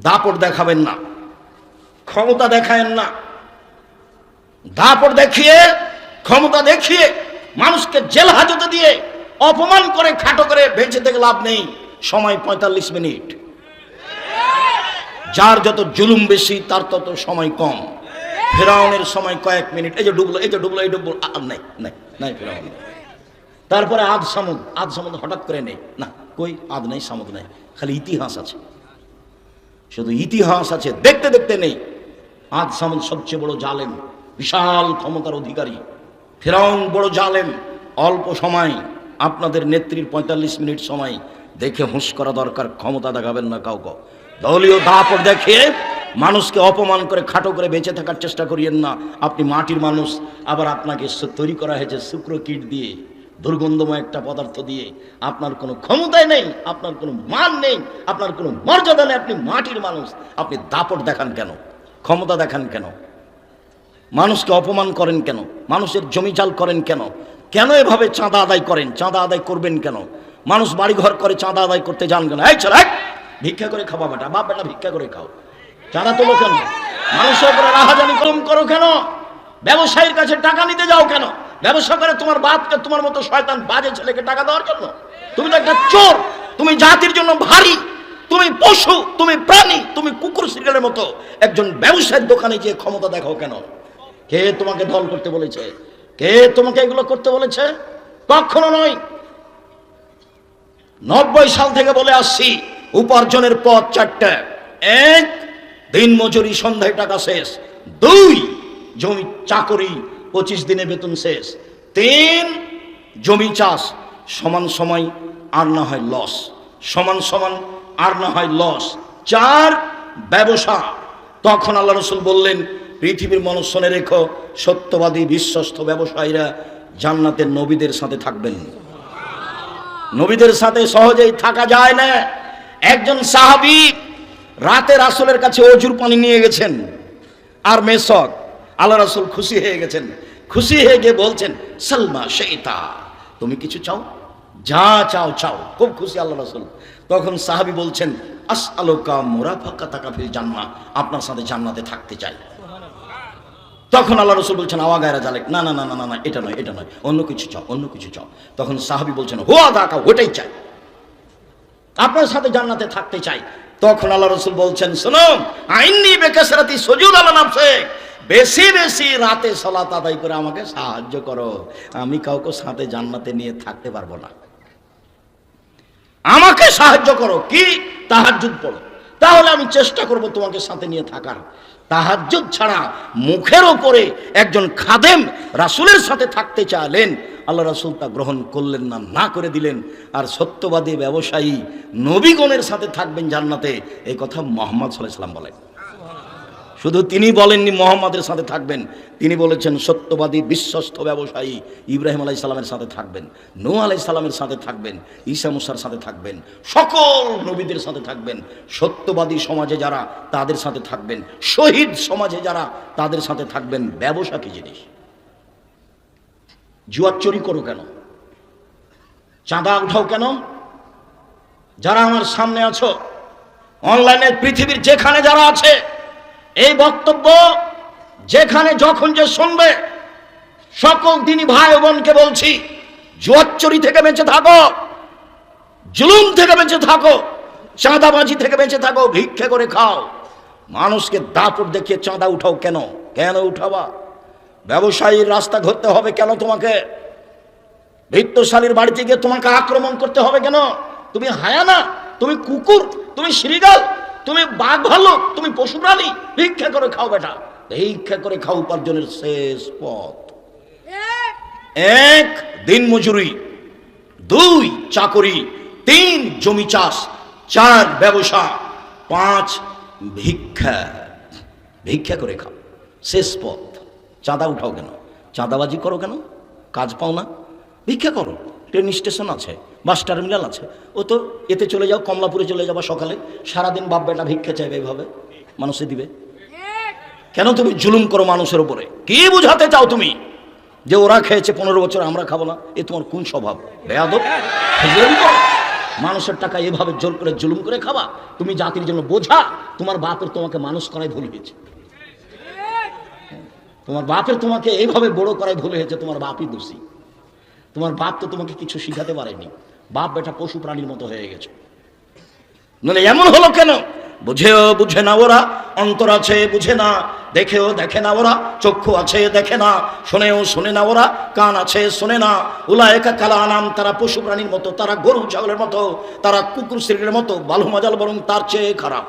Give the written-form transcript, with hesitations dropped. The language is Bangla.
দাপট দেখাবেন না, ক্ষমতা দেখায়েন না। দাপট দেখিয়ে, ক্ষমতা দেখিয়ে মানুষকে জেল হাজতে দিয়ে অপমান করে খাটো করে বেঁচে থেকে লাভ নেই। সময় 45 মিনিট। যার যত জুলুম বেশি তার তত সময় কম। ফেরাউনের সময় কয়েক মিনিট। এই যে ডুবলো, এই যে ডুবলো, এই ডুবলো, আর নাই নাই নাই ফেরাউন। তারপরে আদ সামুদ হঠাৎ করে নেই না, কই আদ নেই, সামুদ নেই, খালি ইতিহাস আছে, শুধু ইতিহাস আছে, দেখতে দেখতে নেই। আদ সামুদ সবচেয়ে বড় জালেম, বিশাল ক্ষমতার অধিকারী। ফেরাউন বড় জালেম। অল্প সময়, আপনাদের নেত্রীর 45 মিনিট সময় দেখে হুঁশ করা দরকার। ক্ষমতা দেখাবেন না কাউকে। দলীয় দাপট দেখিয়ে মানুষকে অপমান করে খাটো করে বেঁচে থাকার চেষ্টা করিয়েন না। আপনি মাটির মানুষ, আবার আপনাকে তৈরি করা হয়েছে শুক্র কিট দিয়ে, দুর্গন্ধময় একটা পদার্থ দিয়ে। আপনার কোনো ক্ষমতাই নেই, আপনার কোনো মান নেই, আপনার কোনো মর্যাদা নেই। আপনি মাটির মানুষ, আপনি দাপট দেখান কেন? ক্ষমতা দেখান কেন? মানুষকে অপমান করেন কেন? মানুষের জমি জাল করেন কেন? কেন এভাবে চাঁদা আদায় করেন? চাঁদা আদায় করবেন কেন? মানুষ বাড়ি ঘর করে, চাঁদা আদায় করতে যান কেন? এই চল, ভিক্ষা করে খাওয়া বেটা, বাপ বেটা ভিক্ষা করে খাও, চাঁদা তোলো কেন? মানুষের উপরে রাহাজানি কম করো কেন? ব্যবসায়ীর কাছে টাকা নিতে যাও কেন? ব্যবসা করে তোমার বাপকে, তোমার মতো শয়তান বাজে ছেলেকে টাকা দেওয়ার জন্য? তুমি তো একটা চোর, তুমি জাতির জন্য ভারী, তুমি পশু, তুমি প্রাণী, তুমি কুকুর সিরিয়ালের মতো। একজন ব্যবসায়ীর দোকানে গিয়ে ক্ষমতা দেখাও কেন? কে তোমাকে দল করতে বলেছে? কে তোমাকে এগুলো করতে বলেছে? কখনো নয়। 90 সাল থেকে বলে আসছি, উপার্জনের পথ 4টা। 1, দিন মজুরি, সন্ধ্যায় টাকা শেষ। 2, জমি চাকরি, 25 দিনে বেতন শেষ। 3, জমি চাষ, সমান সময় আর না হয় লস, সমান সমান আর না হয় লস। 4, ব্যবসা। তখন আল্লাহ রসুল বললেন, পৃথিবীর মানুষ শুনে রেখো, সত্যবাদী বিশ্বস্ত ব্যবসায়ীরা জান্নাতের নবীদের সাথে থাকবেন। নবীদের সাথে সহজেই থাকা যায় না। একজন সাহাবী রাতে রাসূলের কাছে অজুর পানি নিয়ে গেছেন আর মেসক। আল্লাহ রাসূল খুশি হয়ে গেছেন। খুশি হয়ে গিয়ে বলছেন, সালমা শাইতা, তুমি কিছু চাও, যা চাও চাও। খুব খুশি আল্লাহ রাসূল। তখন সাহাবী বলছেন, আসআলুকা মুরাফাকাতাকা ফিল জান্নাহ, আপনার সাথে জান্নাতে থাকতে চাই। তখন আল্লাহ রসুল বলছেন, আওয়া গায়রা জালেক, না না না না না, এটা নয়, এটা নয়, অন্য কিছু চাও, অন্য কিছু চাও। তখন সাহাবী বলছেন, হুয়া দাকা, ওটাই চাই, আপনার সাথে জান্নাতে থাকতে চাই। তখন আল্লাহ রসুল বলছেন, শোনো, আইন্নি বেকাসরাতি সুজুদ আলা নাফসিক, বেশি বেশি রাতে সালাত আদায় করে আমাকে সাহায্য করো। আমি কাউকে সাথে জান্নাতে নিয়ে থাকতে পারবো না, আমাকে সাহায্য করো। কি? তাহাজ্জুদ পড়ো, তাহলে আমি চেষ্টা করব তোমাকে সাথে নিয়ে থাকার। তাহাজ্জুদ ছাড়া মুখের ওপরে একজন খাদেম রাসূলের সাথে থাকতে চাইলেন, আল্লাহ রাসূল তা গ্রহণ করলেন না, না করে দিলেন। আর সত্যবাদী ব্যবসায়ী নবীগণের সাথে থাকবেন জান্নাতে, এই কথা মুহাম্মদ সাল্লাল্লাহু আলাইহি ওয়াসাল্লাম বলেন। শুধু তিনি বলেননি মুহাম্মাদের সাথে থাকবেন, তিনি বলেছেন সত্যবাদী বিশ্বস্ত ব্যবসায়ী ইব্রাহিম আলাইহিস সালামের সাথে থাকবেন, নূহ আলাইহিস সালামের সাথে থাকবেন, ঈসা মুসার সাথে থাকবেন, সকল নবীদের সাথে থাকবেন। সত্যবাদী সমাজে যারা তাদের সাথে থাকবেন, শহীদ সমাজে যারা তাদের সাথে থাকবেন। ব্যবসা কি জিনিস? জুয়ার চুরি করো কেন? চাঁদা উঠাও কেন? যারা আমার সামনে আছো, অনলাইনে পৃথিবীর যেখানে যারা আছে, এই বক্তব্য যেখানে যখন যে শুনবে, সকল দিনই ভাই বোনকে বলছি, জুয়াচুরি থেকে বেঁচে থাকো, জুলুম থেকে বেঁচে থাকো, চাঁদাবাজি থেকে বেঁচে থাকো, ভিক্ষা করে খাও। মানুষকে দাপট দেখিয়ে চাঁদা উঠাও কেন? কেন উঠাবা? ব্যবসায়ীর রাস্তা ধরতে হবে কেন তোমাকে? বিত্তশালীর বাড়িতে গিয়ে তোমাকে আক্রমণ করতে হবে কেন? তুমি হায়ানা, তুমি কুকুর, তুমি শ্রীগাল, তুমি বাঘ ভাল্লুক, তুমি পশু প্রাণী। ভিক্ষা করে খাও বেটা, ভিক্ষা করে খাও। উপার্জনের শেষ পথ। 1, দিন মজুরি, 2, চাকরি, 3, জমি চাষ, 4, ব্যবসা, 5, ভিক্ষা। ভিক্ষা করে খাও, শেষ পথ। চাঁদা উঠাও কেন? চাঁদাবাজি করো কেন? কাজ পাও না? ভিক্ষা করো। ট্রেন স্টেশন আছে, বাস টার্মিনাল আছে, ও তো এতে চলে যাও, কমলাপুরে চলে যাবা সকালে, সারাদিন বাপ বেটা ভিক্ষা চাইবে, এইভাবে মানুষে দিবে কেন? তুমি জুলুম করো মানুষের উপরে। কি বুঝাতে চাও তুমি? যে ওরা খেয়েছে 15 বছর, আমরা খাবো না? এ তোমার কোন স্বভাব? বেয়াদব। মানুষের টাকা এভাবে জোর করে জুলুম করে খাওয়া, তুমি জাতির জন্য বোঝা। তোমার বাপের তোমাকে মানুষ করাই ভুল হয়েছে, তোমার বাপের তোমাকে এইভাবে বড় করাই ভুল হয়েছে, তোমার বাপই দোষী। তোমার বাপ তো তোমাকে কিছু শিখাতে পারেনি, বাপ বেটা পশু প্রাণীর মতো হয়ে গেছে। মানে এমন হলো কেন? বুঝেও বুঝে না ওরা, অন্তর আছে বুঝে না, দেখেও দেখে না ওরা, চক্ষু আছে দেখে না, শোনেও শোনে না ওরা, কান আছে শোনে না। উলায়েকা কাল আনাম, তারা পশু প্রাণীর মতো, তারা গরু ছাগলের মতো, তারা কুকুর শ্রেণীর মতো, বালু মাজাল বরং তার চেয়ে খারাপ।